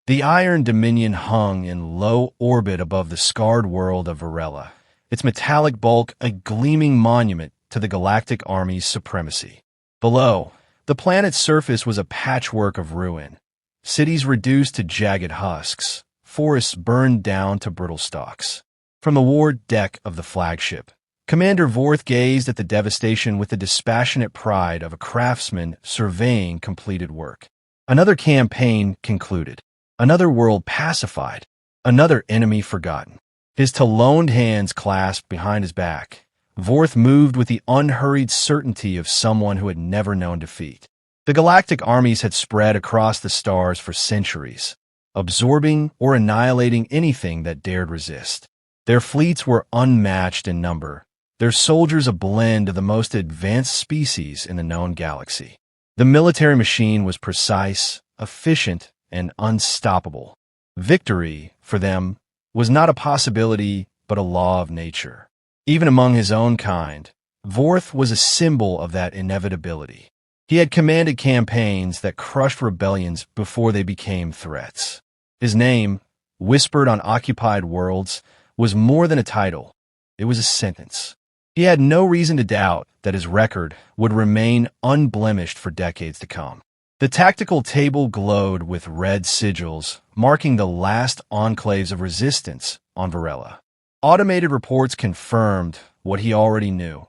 The Iron Dominion hung in low orbit above the scarred world of Varela, its metallic bulk a gleaming monument to the Galactic Army's supremacy. Below, the planet's surface was a patchwork of ruin. Cities reduced to jagged husks, forests burned down to brittle stalks. From the ward deck of the flagship, Commander Vorth gazed at the devastation with the dispassionate pride of a craftsman surveying completed work. Another campaign concluded. Another world pacified. Another enemy forgotten. His taloned hands clasped behind his back, Vorth moved with the unhurried certainty of someone who had never known defeat. The galactic armies had spread across the stars for centuries, absorbing or annihilating anything that dared resist. Their fleets were unmatched in number, their soldiers a blend of the most advanced species in the known galaxy. The military machine was precise, efficient, and unstoppable. Victory, for them, was not a possibility but a law of nature. Even among his own kind, Vorth was a symbol of that inevitability. He had commanded campaigns that crushed rebellions before they became threats. His name, whispered on occupied worlds, was more than a title. It was a sentence. He had no reason to doubt that his record would remain unblemished for decades to come. The tactical table glowed with red sigils, marking the last enclaves of resistance on Varela. Automated reports confirmed what he already knew.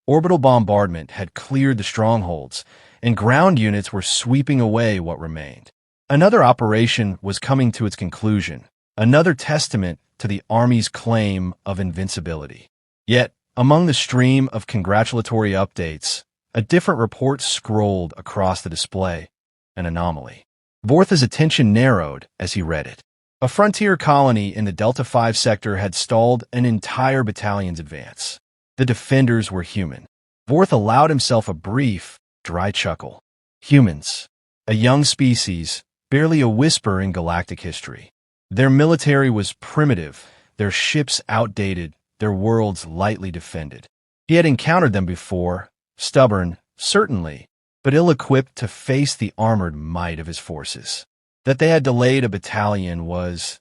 Orbital bombardment had cleared the strongholds, and ground units were sweeping away what remained. Another operation was coming to its conclusion, another testament to the Army's claim of invincibility. Yet, among the stream of congratulatory updates, a different report scrolled across the display, an anomaly. Vorth's attention narrowed as he read it. A frontier colony in the Delta 5 sector had stalled an entire battalion's advance. The defenders were human. Vorth allowed himself a brief, dry chuckle. Humans, a young species, barely a whisper in galactic history. Their military was primitive, their ships outdated, their worlds lightly defended. He had encountered them before, stubborn, certainly, but ill-equipped to face the armored might of his forces. That they had delayed a battalion was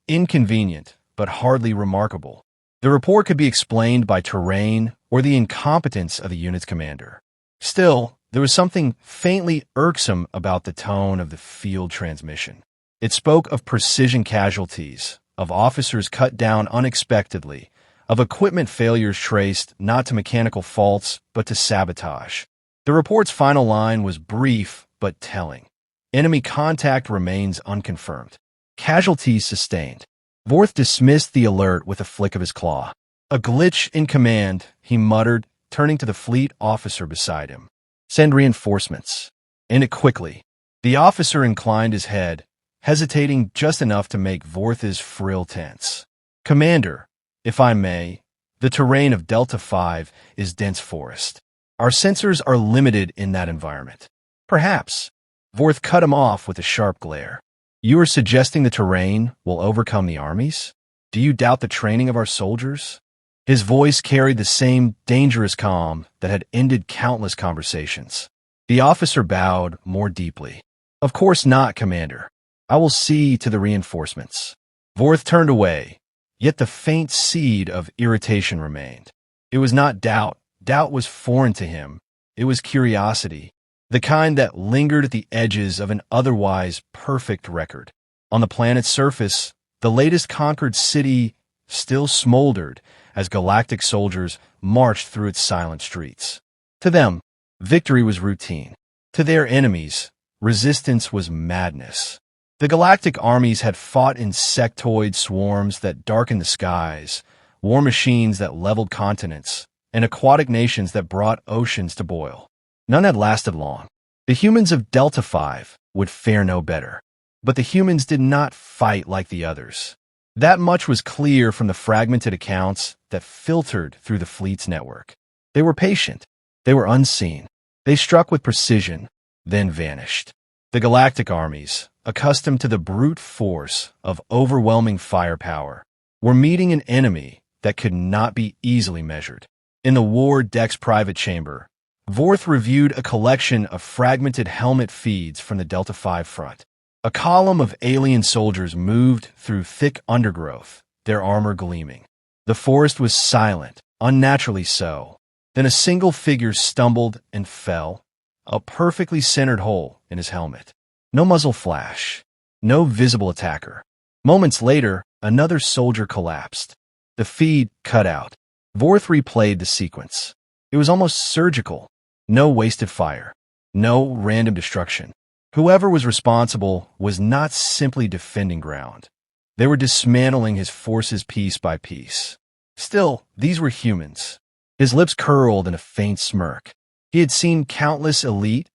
inconvenient, but hardly remarkable. The report could be explained by terrain or the incompetence of the unit's commander. Still, there was something faintly irksome about the tone of the field transmission. It spoke of precision casualties, of officers cut down unexpectedly, of equipment failures traced not to mechanical faults but to sabotage. The report's final line was brief but telling. Enemy contact remains unconfirmed. Casualties sustained. Vorth dismissed the alert with a flick of his claw. A glitch in command, he muttered, turning to the fleet officer beside him. Send reinforcements. And it quickly. The officer inclined his head, hesitating just enough to make Vorth's frill tense. Commander, if I may, the terrain of Delta 5 is dense forest. Our sensors are limited in that environment. Perhaps. Vorth cut him off with a sharp glare. You are suggesting the terrain will overcome the armies? Do you doubt the training of our soldiers? His voice carried the same dangerous calm that had ended countless conversations. The officer bowed more deeply. Of course not, Commander. I will see to the reinforcements. Vorth turned away, yet the faint seed of irritation remained. It was not doubt. Doubt was foreign to him. It was curiosity, the kind that lingered at the edges of an otherwise perfect record. On the planet's surface, the latest conquered city still smoldered as galactic soldiers marched through its silent streets. To them, victory was routine. To their enemies, resistance was madness. The galactic armies had fought insectoid swarms that darkened the skies, war machines that leveled continents, and aquatic nations that brought oceans to boil. None had lasted long. The humans of Delta 5 would fare no better. But the humans did not fight like the others. That much was clear from the fragmented accounts that filtered through the fleet's network. They were patient. They were unseen. They struck with precision, then vanished. The galactic armies, accustomed to the brute force of overwhelming firepower, were meeting an enemy that could not be easily measured. In the ward deck's private chamber, Vorth reviewed a collection of fragmented helmet feeds from the Delta 5 front. A column of alien soldiers moved through thick undergrowth, their armor gleaming. The forest was silent, unnaturally so. Then a single figure stumbled and fell, a perfectly centered hole in his helmet. No muzzle flash, no visible attacker. Moments later, another soldier collapsed. The feed cut out. Vorth replayed the sequence. It was almost surgical. No wasted fire. No random destruction. Whoever was responsible was not simply defending ground. They were dismantling his forces piece by piece. Still, these were humans. His lips curled in a faint smirk. He had seen countless elite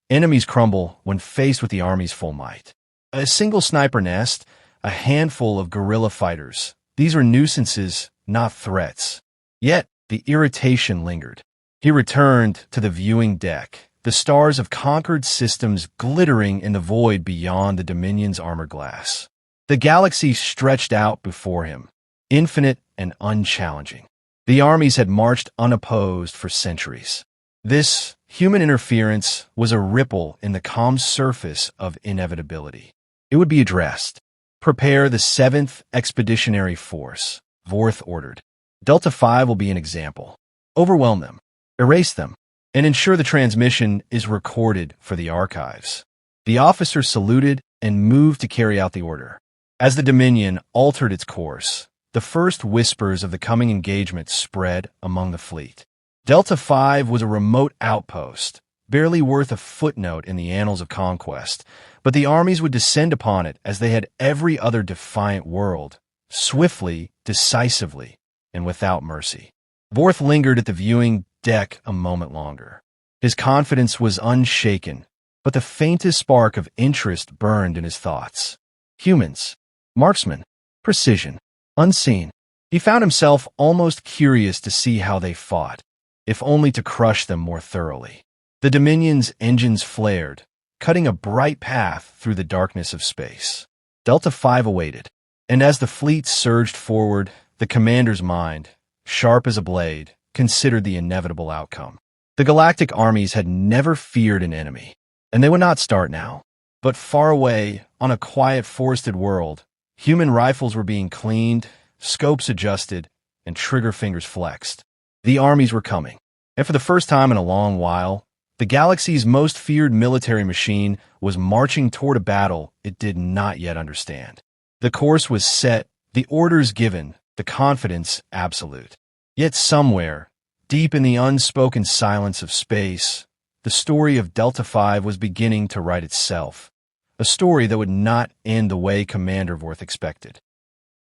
enemies crumble when faced with the army's full might. A single sniper nest, a handful of guerrilla fighters. These were nuisances, not threats. Yet, the irritation lingered. He returned to the viewing deck, the stars of conquered systems glittering in the void beyond the Dominion's armor glass. The galaxy stretched out before him, infinite and unchallenging. The armies had marched unopposed for centuries. This human interference was a ripple in the calm surface of inevitability. It would be addressed. Prepare the 7th Expeditionary Force, Vorth ordered. Delta 5 will be an example. Overwhelm them, erase them, and ensure the transmission is recorded for the archives. The officer saluted and moved to carry out the order. As the Dominion altered its course, the first whispers of the coming engagement spread among the fleet. Delta 5 was a remote outpost, barely worth a footnote in the annals of conquest, but the armies would descend upon it as they had every other defiant world, swiftly, decisively, and without mercy. Vorth lingered at the viewing deck a moment longer. His confidence was unshaken, but the faintest spark of interest burned in his thoughts. Humans, marksmen, precision, unseen. He found himself almost curious to see how they fought, if only to crush them more thoroughly. The Dominion's engines flared, cutting a bright path through the darkness of space. Delta 5 awaited, and as the fleet surged forward, the commander's mind, sharp as a blade, considered the inevitable outcome. The galactic armies had never feared an enemy, and they would not start now. But far away, on a quiet forested world, human rifles were being cleaned, scopes adjusted, and trigger fingers flexed. The armies were coming, and for the first time in a long while, the galaxy's most feared military machine was marching toward a battle it did not yet understand. The course was set, the orders given, the confidence absolute. Yet somewhere, deep in the unspoken silence of space, the story of Delta 5 was beginning to write itself, a story that would not end the way Commander Vorth expected.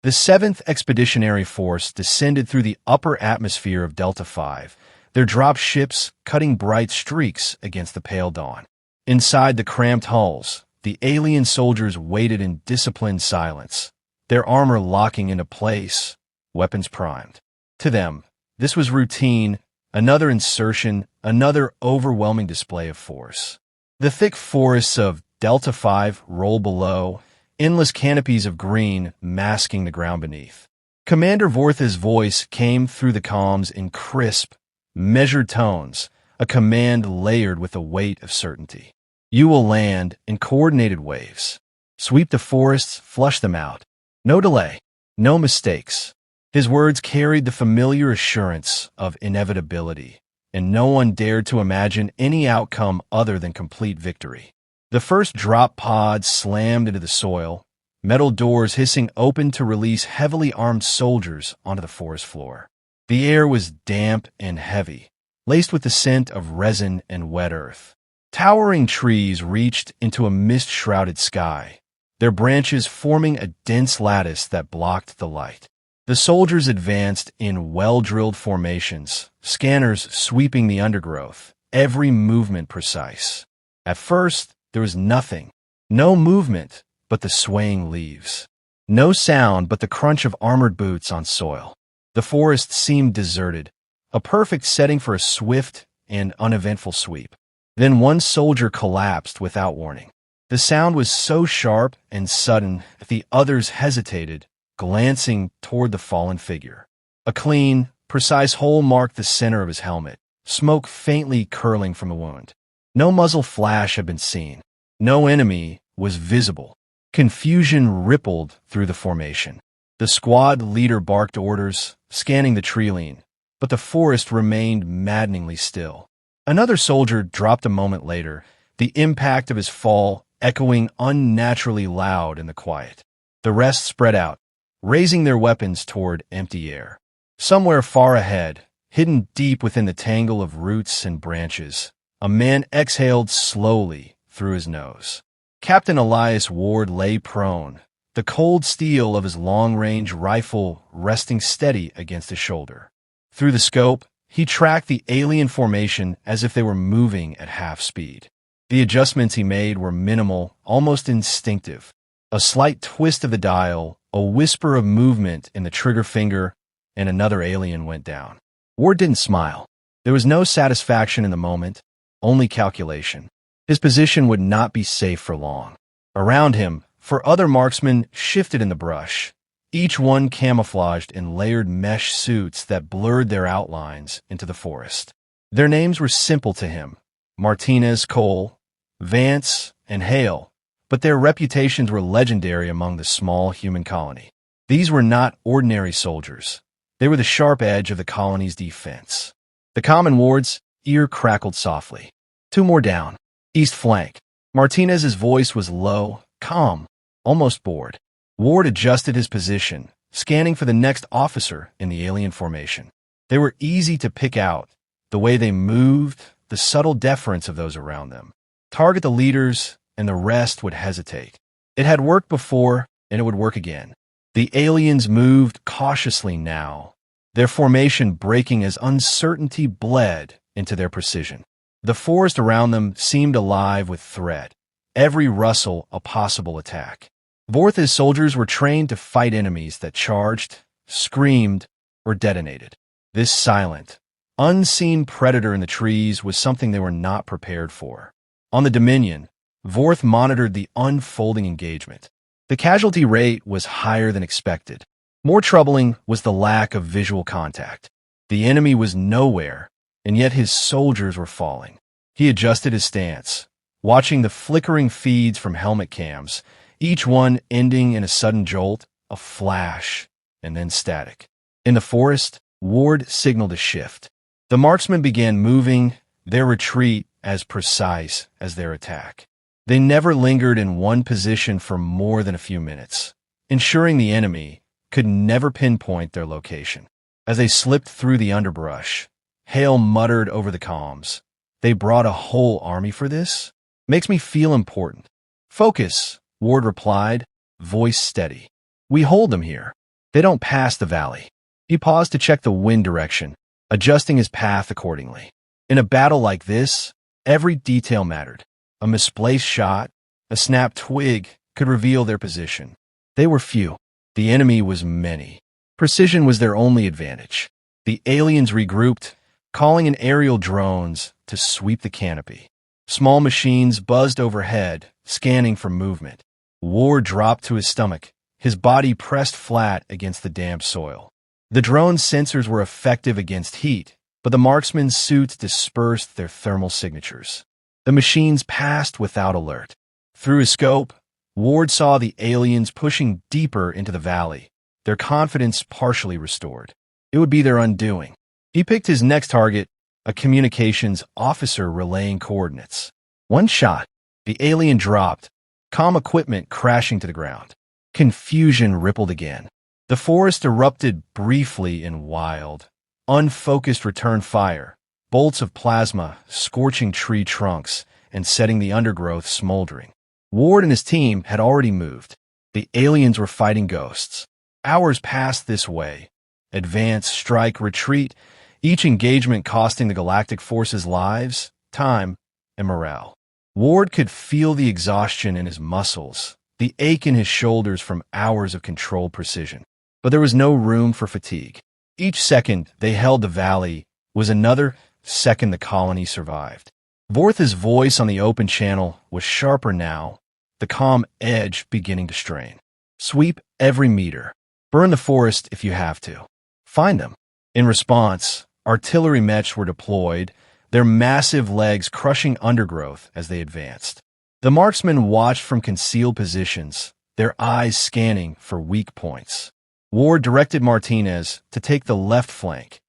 The 7th Expeditionary Force descended through the upper atmosphere of Delta 5, their drop ships cutting bright streaks against the pale dawn. Inside the cramped hulls, the alien soldiers waited in disciplined silence, their armor locking into place, weapons primed. To them, this was routine, another insertion, another overwhelming display of force. The thick forests of Delta 5 roll below, endless canopies of green masking the ground beneath. Commander Vorth's voice came through the comms in crisp, measured tones, a command layered with the weight of certainty. You will land in coordinated waves. Sweep the forests, flush them out. No delay, no mistakes. His words carried the familiar assurance of inevitability, and no one dared to imagine any outcome other than complete victory. The first drop pod slammed into the soil, metal doors hissing open to release heavily armed soldiers onto the forest floor. The air was damp and heavy, laced with the scent of resin and wet earth. Towering trees reached into a mist-shrouded sky, their branches forming a dense lattice that blocked the light. The soldiers advanced in well-drilled formations, scanners sweeping the undergrowth, every movement precise. At first, there was nothing, no movement but the swaying leaves. No sound but the crunch of armored boots on soil. The forest seemed deserted, a perfect setting for a swift and uneventful sweep. Then one soldier collapsed without warning. The sound was so sharp and sudden that the others hesitated, glancing toward the fallen figure. A clean, precise hole marked the center of his helmet, smoke faintly curling from the wound. No muzzle flash had been seen. No enemy was visible. Confusion rippled through the formation. The squad leader barked orders, scanning the tree line, but the forest remained maddeningly still. Another soldier dropped a moment later, the impact of his fall echoing unnaturally loud in the quiet. The rest spread out, raising their weapons toward empty air. Somewhere far ahead, hidden deep within the tangle of roots and branches, a man exhaled slowly through his nose. Captain Elias Ward lay prone, the cold steel of his long-range rifle resting steady against his shoulder. Through the scope, he tracked the alien formation as if they were moving at half speed. The adjustments he made were minimal, almost instinctive. A slight twist of the dial, a whisper of movement in the trigger finger, and another alien went down. Ward didn't smile. There was no satisfaction in the moment, only calculation. His position would not be safe for long. Around him, other marksmen shifted in the brush, each one camouflaged in layered mesh suits that blurred their outlines into the forest. Their names were simple to him: Martinez, Cole, Vance, and Hale, but their reputations were legendary among the small human colony. These were not ordinary soldiers. They were the sharp edge of the colony's defense. The common Ward's ear crackled softly. 2 more down. East flank. Martinez's voice was low, calm, almost bored. Ward adjusted his position, scanning for the next officer in the alien formation. They were easy to pick out, the way they moved, the subtle deference of those around them. Target the leaders, and the rest would hesitate. It had worked before, and it would work again. The aliens moved cautiously now, their formation breaking as uncertainty bled into their precision. The forest around them seemed alive with threat, every rustle a possible attack. Vorth's soldiers were trained to fight enemies that charged, screamed, or detonated. This silent, unseen predator in the trees was something they were not prepared for. On the Dominion, Vorth monitored the unfolding engagement. The casualty rate was higher than expected. More troubling was the lack of visual contact. The enemy was nowhere, and yet his soldiers were falling. He adjusted his stance, watching the flickering feeds from helmet cams, each one ending in a sudden jolt, a flash, and then static. In the forest, Ward signaled a shift. The marksmen began moving, their retreat as precise as their attack. They never lingered in one position for more than a few minutes, ensuring the enemy could never pinpoint their location. As they slipped through the underbrush, Hale muttered over the comms, "They brought a whole army for this? Makes me feel important." "Focus," Ward replied, voice steady. "We hold them here. They don't pass the valley." He paused to check the wind direction, adjusting his path accordingly. In a battle like this, every detail mattered. A misplaced shot, a snapped twig could reveal their position. They were few. The enemy was many. Precision was their only advantage. The aliens regrouped, calling in aerial drones to sweep the canopy. Small machines buzzed overhead, scanning for movement. Ward dropped to his stomach, his body pressed flat against the damp soil. The drone's sensors were effective against heat, but the marksmen's suits dispersed their thermal signatures. The machines passed without alert. Through his scope, Ward saw the aliens pushing deeper into the valley, their confidence partially restored. It would be their undoing. He picked his next target, a communications officer relaying coordinates. One shot, the alien dropped, comm equipment crashing to the ground. Confusion rippled again. The forest erupted briefly in wild, unfocused return fire, bolts of plasma scorching tree trunks and setting the undergrowth smoldering. Ward and his team had already moved. The aliens were fighting ghosts. Hours passed this way. Advance, strike, retreat, each engagement costing the galactic forces lives, time, and morale. Ward could feel the exhaustion in his muscles, the ache in his shoulders from hours of controlled precision. But there was no room for fatigue. Each second they held the valley was another second the colony survived. Vorth's voice on the open channel was sharper now, the calm edge beginning to strain. "Sweep every meter. Burn the forest if you have to. Find them." In response, artillery mechs were deployed, their massive legs crushing undergrowth as they advanced. The marksmen watched from concealed positions, their eyes scanning for weak points. Ward directed Martinez to take the left flank,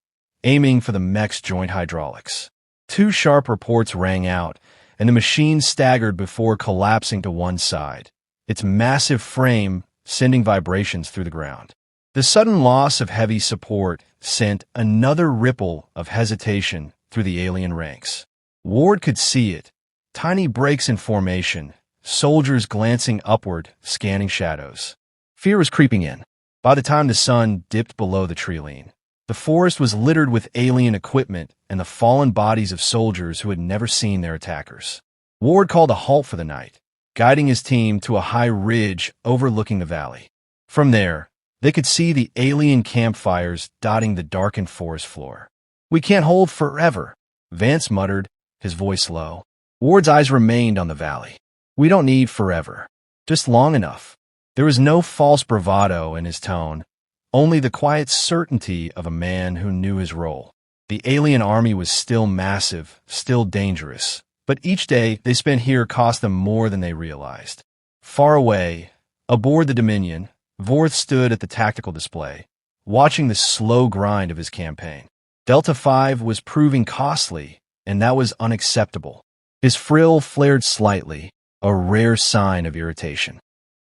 aiming for the mech's joint hydraulics. Two sharp reports rang out, and the machine staggered before collapsing to one side, its massive frame sending vibrations through the ground. The sudden loss of heavy support sent another ripple of hesitation through the alien ranks. Ward could see it. Tiny breaks in formation, soldiers glancing upward, scanning shadows. Fear was creeping in. By the time the sun dipped below the tree line, the forest was littered with alien equipment and the fallen bodies of soldiers who had never seen their attackers. Ward called a halt for the night, guiding his team to a high ridge overlooking the valley. From there, they could see the alien campfires dotting the darkened forest floor. "We can't hold forever," Vance muttered, his voice low. Ward's eyes remained on the valley. "We don't need forever. Just long enough." There was no false bravado in his tone, only the quiet certainty of a man who knew his role. The alien army was still massive, still dangerous, but each day they spent here cost them more than they realized. Far away, aboard the Dominion, Vorth stood at the tactical display, watching the slow grind of his campaign. Delta 5 was proving costly, and that was unacceptable. His frill flared slightly, a rare sign of irritation.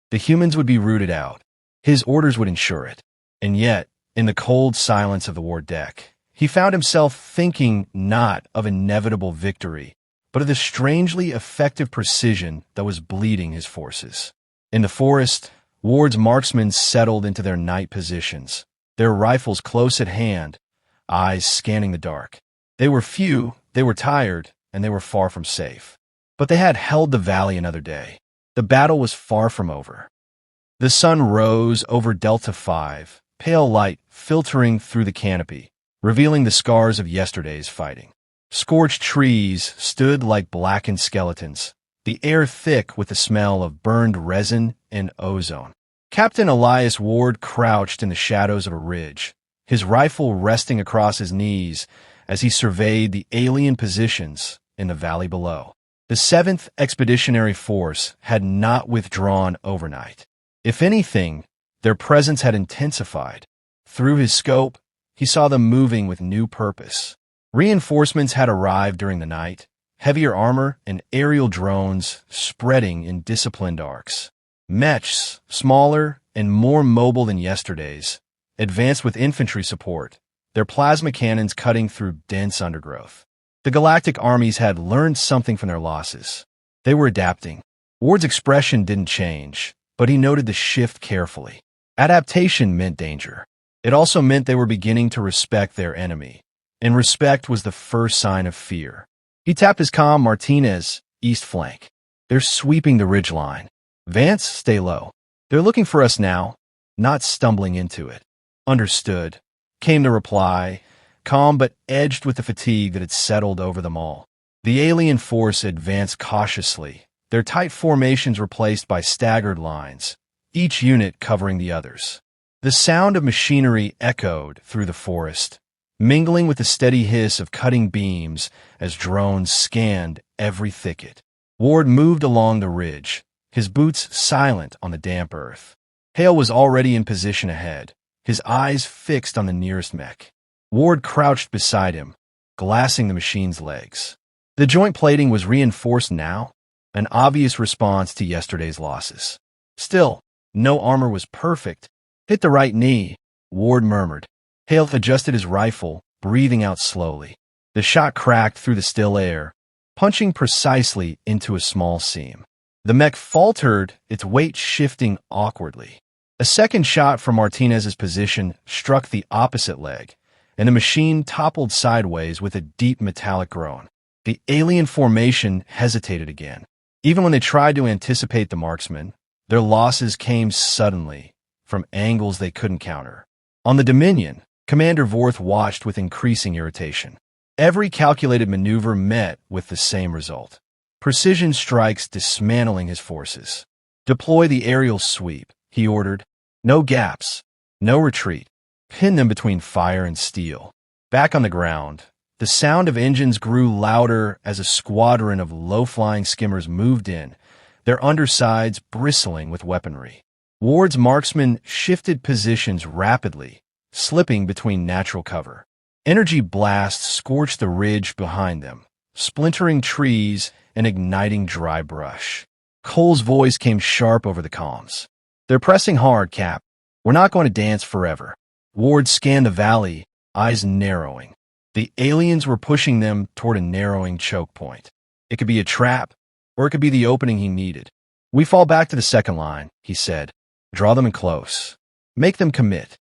The humans would be rooted out. His orders would ensure it. And yet, in the cold silence of the war deck, he found himself thinking not of inevitable victory, but of the strangely effective precision that was bleeding his forces. In the forest, Ward's marksmen settled into their night positions, their rifles close at hand, eyes scanning the dark. They were few, they were tired, and they were far from safe. But they had held the valley another day. The battle was far from over. The sun rose over Delta 5, pale light filtering through the canopy, revealing the scars of yesterday's fighting. Scorched trees stood like blackened skeletons, the air thick with the smell of burned resin and ozone. Captain Elias Ward crouched in the shadows of a ridge, his rifle resting across his knees as he surveyed the alien positions in the valley below. The 7th Expeditionary Force had not withdrawn overnight. If anything, their presence had intensified. Through his scope, he saw them moving with new purpose. Reinforcements had arrived during the night, heavier armor and aerial drones spreading in disciplined arcs. Mechs, smaller and more mobile than yesterday's, advanced with infantry support, their plasma cannons cutting through dense undergrowth. The Galactic Armies had learned something from their losses. They were adapting. Ward's expression didn't change, but he noted the shift carefully. Adaptation meant danger. It also meant they were beginning to respect their enemy, and respect was the first sign of fear. He tapped his comm. "Martinez, east flank. They're sweeping the ridgeline. Vance, stay low. They're looking for us now, not stumbling into it." "Understood," came the reply, calm but edged with the fatigue that had settled over them all. The alien force advanced cautiously, their tight formations replaced by staggered lines, each unit covering the others. The sound of machinery echoed through the forest, mingling with the steady hiss of cutting beams as drones scanned every thicket. Ward moved along the ridge, his boots silent on the damp earth. Hale was already in position ahead, his eyes fixed on the nearest mech. Ward crouched beside him, glassing the machine's legs. The joint plating was reinforced now, an obvious response to yesterday's losses. Still, no armor was perfect. "Hit the right knee," Ward murmured. Hale adjusted his rifle, breathing out slowly. The shot cracked through the still air, punching precisely into a small seam. The mech faltered, its weight shifting awkwardly. A second shot from Martinez's position struck the opposite leg, and the machine toppled sideways with a deep metallic groan. The alien formation hesitated again. Even when they tried to anticipate the marksmen, their losses came suddenly, from angles they couldn't counter. On the Dominion, Commander Vorth watched with increasing irritation. Every calculated maneuver met with the same result. Precision strikes dismantling his forces. "Deploy the aerial sweep," he ordered. "No gaps, no retreat. Pin them between fire and steel." Back on the ground, the sound of engines grew louder as a squadron of low-flying skimmers moved in, their undersides bristling with weaponry. Ward's marksmen shifted positions rapidly, slipping between natural cover. Energy blasts scorched the ridge behind them, splintering trees and igniting dry brush. Cole's voice came sharp over the comms. "They're pressing hard, Cap. We're not going to dance forever." Ward scanned the valley, eyes narrowing. The aliens were pushing them toward a narrowing choke point. It could be a trap, or it could be the opening he needed. "We fall back to the second line," he said. "Draw them in close. Make them commit."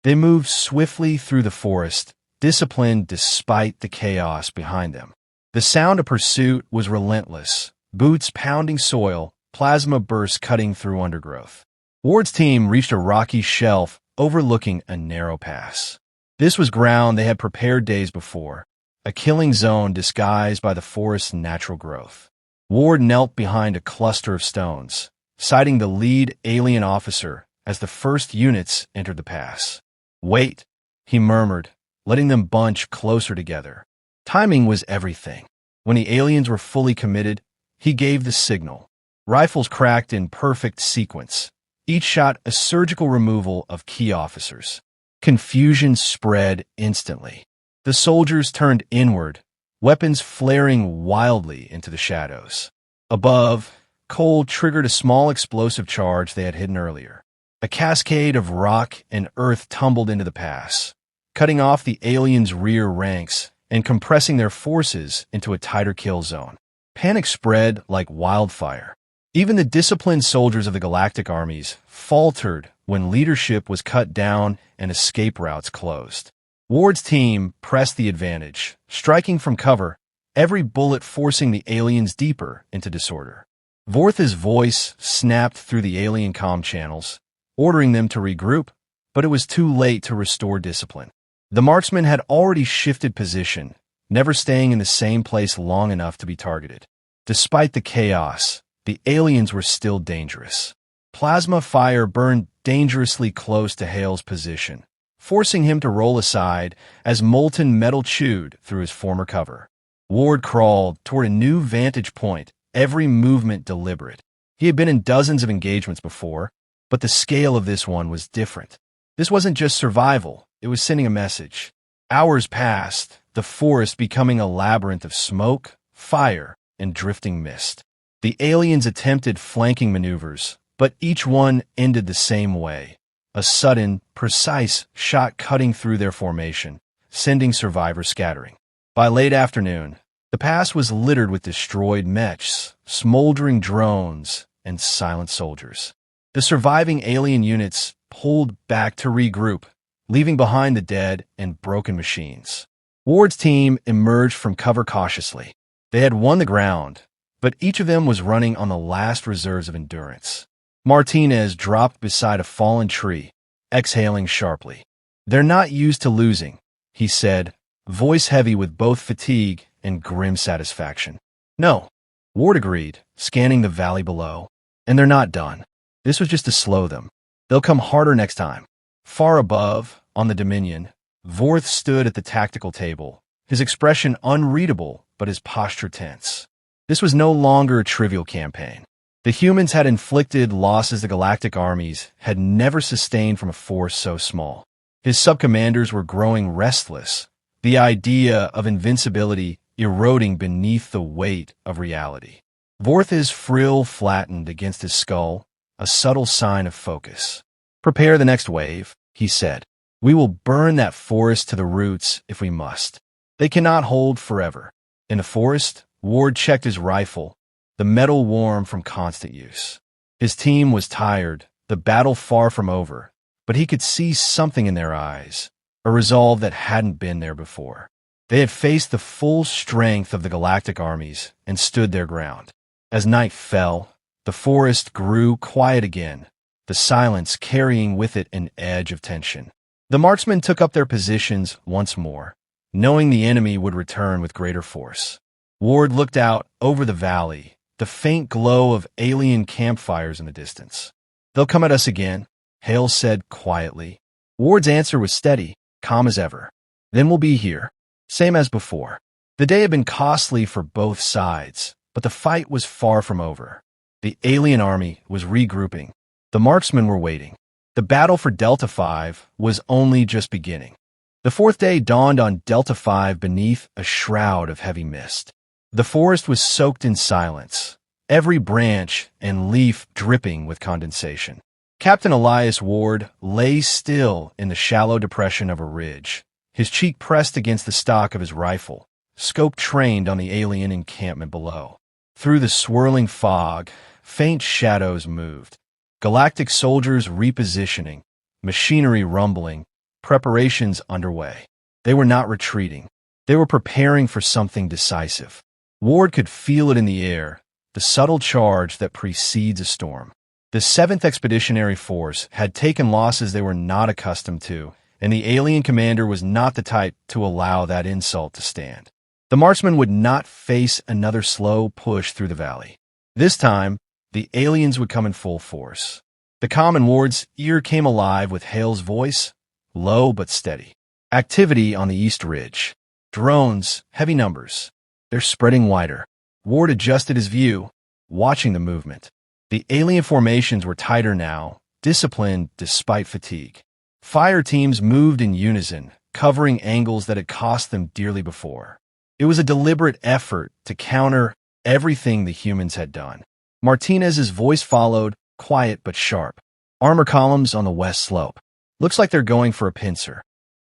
They moved swiftly through the forest, disciplined despite the chaos behind them. The sound of pursuit was relentless, boots pounding soil, plasma bursts cutting through undergrowth. Ward's team reached a rocky shelf overlooking a narrow pass. This was ground they had prepared days before, a killing zone disguised by the forest's natural growth. Ward knelt behind a cluster of stones, sighting the lead alien officer as the first units entered the pass. "Wait," he murmured, letting them bunch closer together. Timing was everything. When the aliens were fully committed, he gave the signal. Rifles cracked in perfect sequence, each shot a surgical removal of key officers. Confusion spread instantly. The soldiers turned inward, weapons flaring wildly into the shadows. Above, Cole triggered a small explosive charge they had hidden earlier. A cascade of rock and earth tumbled into the pass, cutting off the aliens' rear ranks and compressing their forces into a tighter kill zone. Panic spread like wildfire. Even the disciplined soldiers of the Galactic Armies faltered when leadership was cut down and escape routes closed. Ward's team pressed the advantage, striking from cover, every bullet forcing the aliens deeper into disorder. Vorth's voice snapped through the alien comm channels, ordering them to regroup, but it was too late to restore discipline. The marksmen had already shifted position, never staying in the same place long enough to be targeted. Despite the chaos, the aliens were still dangerous. Plasma fire burned dangerously close to Hale's position, forcing him to roll aside as molten metal chewed through his former cover. Ward crawled toward a new vantage point, every movement deliberate. He had been in dozens of engagements before, but the scale of this one was different. This wasn't just survival, it was sending a message. Hours passed, the forest becoming a labyrinth of smoke, fire, and drifting mist. The aliens attempted flanking maneuvers, but each one ended the same way. A sudden, precise shot cutting through their formation, sending survivors scattering. By late afternoon, the pass was littered with destroyed mechs, smoldering drones, and silent soldiers. The surviving alien units pulled back to regroup, leaving behind the dead and broken machines. Ward's team emerged from cover cautiously. They had won the ground, but each of them was running on the last reserves of endurance. Martinez dropped beside a fallen tree, exhaling sharply. "They're not used to losing," he said, voice heavy with both fatigue and grim satisfaction. "No," Ward agreed, scanning the valley below. "And they're not done. This was just to slow them. They'll come harder next time." Far above, on the Dominion, Vorth stood at the tactical table, his expression unreadable but his posture tense. This was no longer a trivial campaign. The humans had inflicted losses the Galactic Armies had never sustained from a force so small. His subcommanders were growing restless, the idea of invincibility eroding beneath the weight of reality. Vorth's frill flattened against his skull, a subtle sign of focus. "Prepare the next wave," he said. "We will burn that forest to the roots if we must. They cannot hold forever." In the forest, Ward checked his rifle, the metal warm from constant use. His team was tired, the battle far from over, but he could see something in their eyes, a resolve that hadn't been there before. They had faced the full strength of the Galactic Armies and stood their ground. As night fell, the forest grew quiet again, the silence carrying with it an edge of tension. The marksmen took up their positions once more, knowing the enemy would return with greater force. Ward looked out over the valley, the faint glow of alien campfires in the distance. "They'll come at us again," Hale said quietly. Ward's answer was steady, calm as ever. "Then we'll be here, same as before." The day had been costly for both sides, but the fight was far from over. The alien army was regrouping. The marksmen were waiting. The battle for Delta 5 was only just beginning. The fourth day dawned on Delta 5 beneath a shroud of heavy mist. The forest was soaked in silence, every branch and leaf dripping with condensation. Captain Elias Ward lay still in the shallow depression of a ridge, his cheek pressed against the stock of his rifle, scope trained on the alien encampment below. Through the swirling fog, faint shadows moved. Galactic soldiers repositioning, machinery rumbling, preparations underway. They were not retreating. They were preparing for something decisive. Ward could feel it in the air, the subtle charge that precedes a storm. The 7th Expeditionary Force had taken losses they were not accustomed to, and the alien commander was not the type to allow that insult to stand. The marksmen would not face another slow push through the valley. This time, the aliens would come in full force. The comm in Ward's ear came alive with Hale's voice, low but steady. Activity on the East Ridge. Drones, heavy numbers. They're spreading wider. Ward adjusted his view, watching the movement. The alien formations were tighter now, disciplined despite fatigue. Fire teams moved in unison, covering angles that had cost them dearly before. It was a deliberate effort to counter everything the humans had done. Martinez's voice followed, quiet but sharp. Armor columns on the west slope. Looks like they're going for a pincer.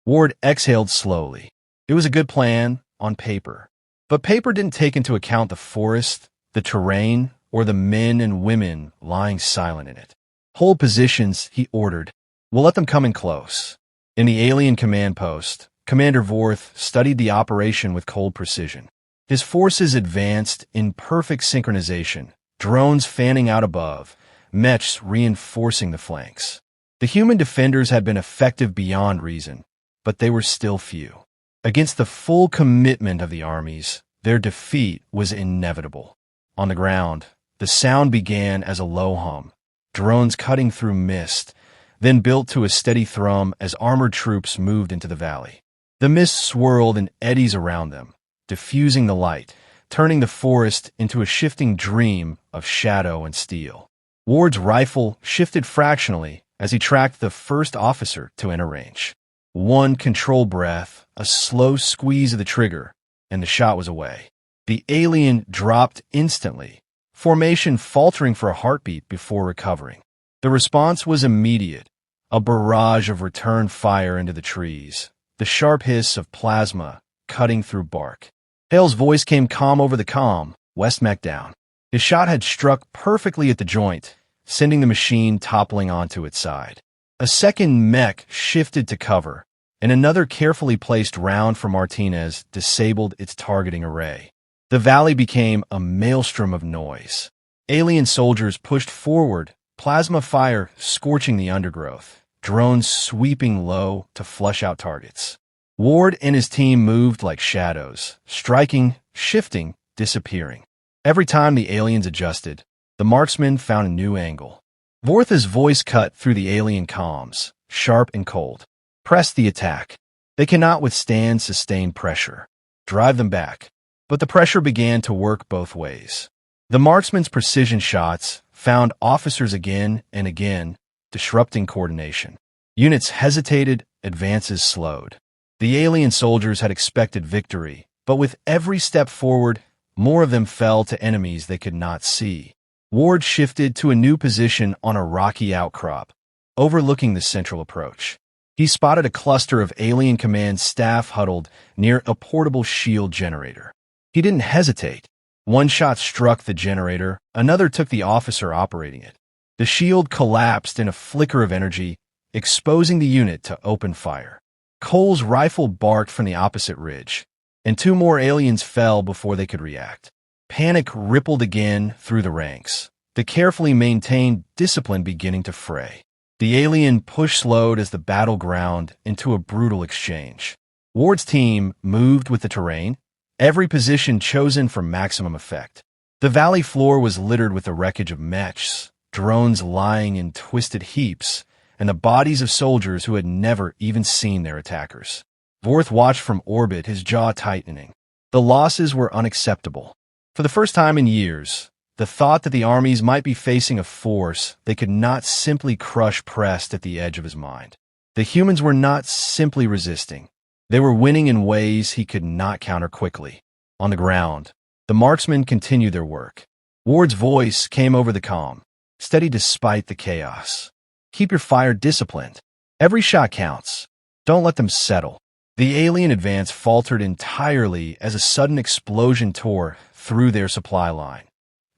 Ward exhaled slowly. It was a good plan on paper. But paper didn't take into account the forest, the terrain, or the men and women lying silent in it. Hold positions, he ordered. We'll let them come in close. In the alien command post, Commander Vorth studied the operation with cold precision. His forces advanced in perfect synchronization, drones fanning out above, mechs reinforcing the flanks. The human defenders had been effective beyond reason, but they were still few. Against the full commitment of the armies, their defeat was inevitable. On the ground, the sound began as a low hum, drones cutting through mist, then built to a steady thrum as armored troops moved into the valley. The mist swirled in eddies around them, diffusing the light, turning the forest into a shifting dream of shadow and steel. Ward's rifle shifted fractionally as he tracked the first officer to enter range. One control breath, a slow squeeze of the trigger, and the shot was away. The alien dropped instantly, formation faltering for a heartbeat before recovering. The response was immediate, a barrage of return fire into the trees, the sharp hiss of plasma cutting through bark. Hale's voice came calm over the comm, West mech down. His shot had struck perfectly at the joint, sending the machine toppling onto its side. A second mech shifted to cover, and another carefully placed round for Martinez disabled its targeting array. The valley became a maelstrom of noise. Alien soldiers pushed forward, plasma fire scorching the undergrowth, drones sweeping low to flush out targets. Ward and his team moved like shadows, striking, shifting, disappearing. Every time the aliens adjusted, the marksmen found a new angle. Vorth's voice cut through the alien comms, sharp and cold. Press the attack. They cannot withstand sustained pressure. Drive them back. But the pressure began to work both ways. The marksmen's precision shots found officers again and again, disrupting coordination. Units hesitated, advances slowed. The alien soldiers had expected victory, but with every step forward, more of them fell to enemies they could not see. Ward shifted to a new position on a rocky outcrop, overlooking the central approach. He spotted a cluster of alien command staff huddled near a portable shield generator. He didn't hesitate. One shot struck the generator, another took the officer operating it. The shield collapsed in a flicker of energy, exposing the unit to open fire. Cole's rifle barked from the opposite ridge, and two more aliens fell before they could react. Panic rippled again through the ranks, the carefully maintained discipline beginning to fray. The alien push slowed as the battle ground into a brutal exchange. Ward's team moved with the terrain, every position chosen for maximum effect. The valley floor was littered with the wreckage of mechs, drones lying in twisted heaps, and the bodies of soldiers who had never even seen their attackers. Vorth watched from orbit, his jaw tightening. The losses were unacceptable. For the first time in years, The thought that the armies might be facing a force they could not simply crush pressed at the edge of his mind. The humans were not simply resisting. They were winning in ways he could not counter quickly. On the ground, the marksmen continued their work. Ward's voice came over the comm, steady despite the chaos. Keep your fire disciplined. Every shot counts. Don't let them settle. The alien advance faltered entirely as a sudden explosion tore through their supply line.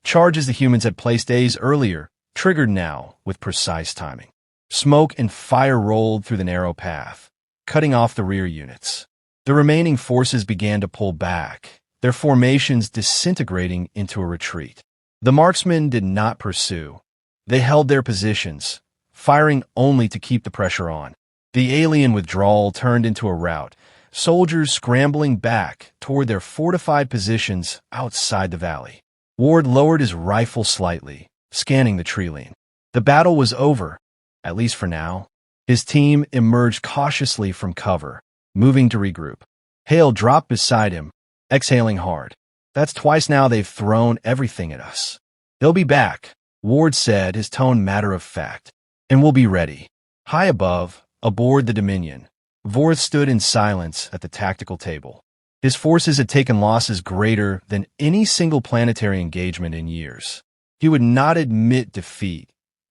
Charges the humans had placed days earlier triggered now with precise timing. Smoke and fire rolled through the narrow path, cutting off the rear units. The remaining forces began to pull back, their formations disintegrating into a retreat. The marksmen did not pursue. They held their positions, firing only to keep the pressure on. The alien withdrawal turned into a rout, soldiers scrambling back toward their fortified positions outside the valley. Ward lowered his rifle slightly, scanning the tree line. The battle was over, at least for now. His team emerged cautiously from cover, moving to regroup. Hale dropped beside him, exhaling hard. That's twice now they've thrown everything at us. They'll be back, Ward said, his tone matter-of-fact. And we'll be ready. High above, aboard the Dominion, Vorth stood in silence at the tactical table. His forces had taken losses greater than any single planetary engagement in years. He would not admit defeat,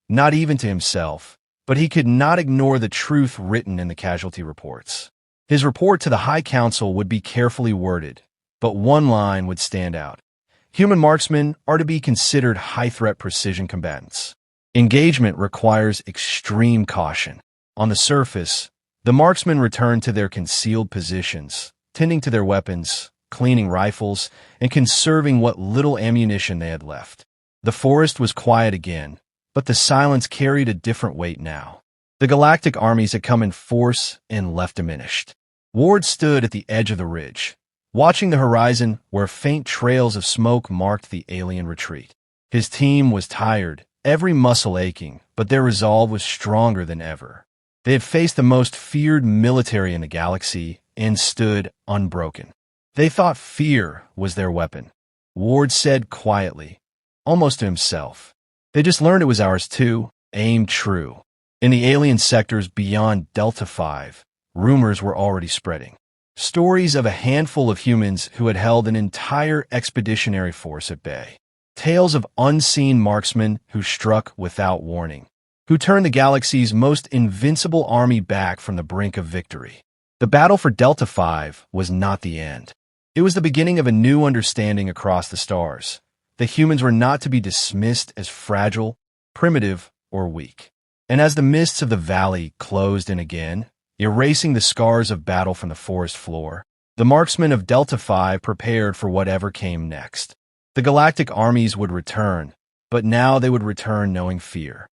not even to himself, but he could not ignore the truth written in the casualty reports. His report to the High Council would be carefully worded, but one line would stand out. Human marksmen are to be considered high-threat precision combatants. Engagement requires extreme caution. On the surface, the marksmen returned to their concealed positions, tending to their weapons, cleaning rifles, and conserving what little ammunition they had left. The forest was quiet again, but the silence carried a different weight now. The galactic armies had come in force and left diminished. Ward stood at the edge of the ridge, watching the horizon where faint trails of smoke marked the alien retreat. His team was tired, every muscle aching, but their resolve was stronger than ever. They had faced the most feared military in the galaxy and stood unbroken. They thought fear was their weapon. Ward said quietly, almost to himself. They just learned it was ours too. Aim true. In the alien sectors beyond Delta 5, rumors were already spreading. Stories of a handful of humans who had held an entire expeditionary force at bay. Tales of unseen marksmen who struck without warning, who turned the galaxy's most invincible army back from the brink of victory. The battle for Delta 5 was not the end. It was the beginning of a new understanding across the stars. The humans were not to be dismissed as fragile, primitive, or weak. And as the mists of the valley closed in again, erasing the scars of battle from the forest floor, the marksmen of Delta 5 prepared for whatever came next. The galactic armies would return, but now they would return knowing fear.